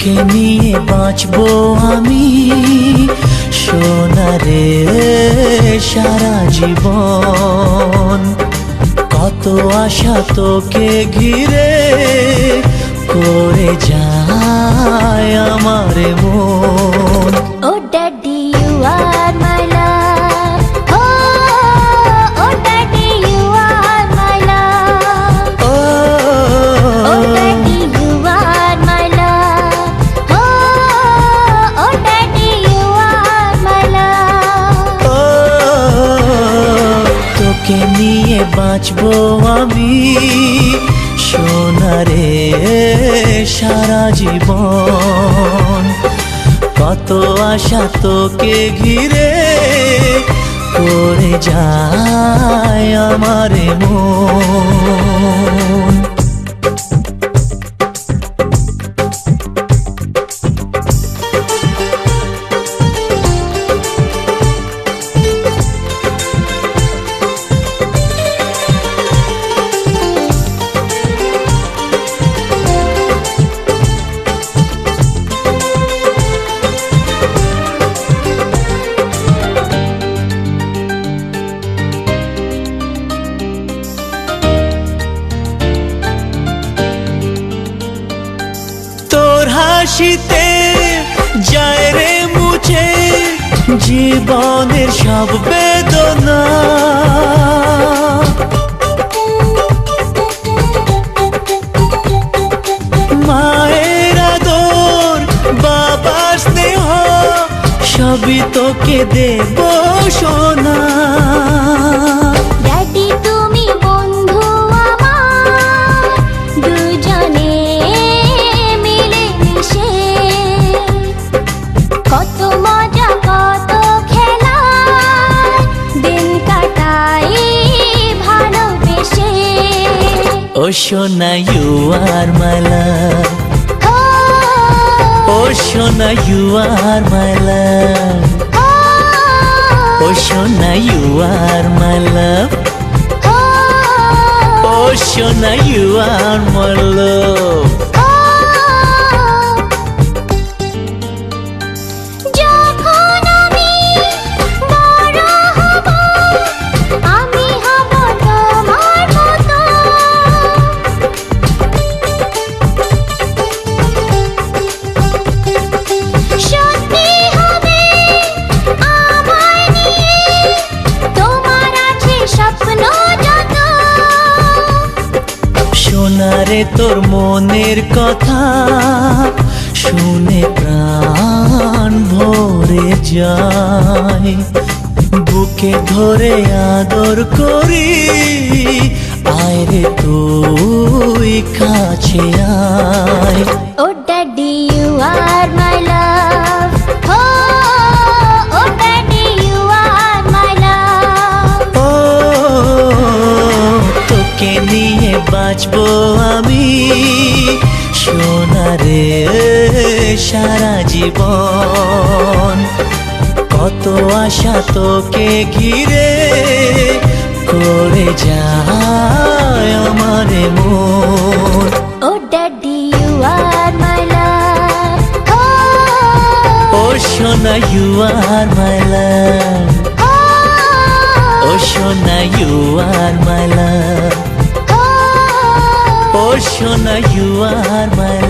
তোকে নিয়ে বাঁচবো আমি সোনারে সারা জীবন। কত আশা তোকে ঘিরে করে যায় আমার মন। Oh daddy, you are my love. Oh daddy, you are my love. Oh daddy, you are my love. Oh daddy, you are my love. তোকে নিয়ে বাঁচবো আমি সোনারে সারা জীবন। কত আশা তোকে ঘিরে করে যায় আমার মন। হাসিতে যায় রে মুছে জীবনের সব বেদনা। মায়ের আদর বাবার স্নেহ সবই তোকে দেব সোনা। Daddy, তুমি বন্ধু আমার, দুজনে মিলে মিশে কত মজা কত খেলা দিন কাটাই ভালোবেসে। ও সোনা ইউ আর মাই লাভ, ও সোনা ইউ আর মাই লাভ, ও সোনা ইউ আর মাই লাভ, ও সোনা ইউ আর মাই লাভ। যখন আমি বড় হব আমি হব তোমার মতো। সত্যি হবে আমায় নিয়ে তোমার আছে স্বপ্ন যত। সোনারে তোর মনের কথা শুনে প্রাণ ভরে যায়। বুকে ধরে আদর করি আয় রে তুই কাছে আয়। Oh daddy, you are my love. Oh daddy, you are my love. ও তোকে নিয়ে বাঁচবো আমি সোনারে সারা জীবন। কত আশা তোকে ঘিরে করে যায় আমার মন। Oh daddy, you are my love. ও সোনা ইউ আর মাই লাভ, ও সোনা ইউ আর মাই লাভ, ও সোনা ইউ আর মাই লাভ।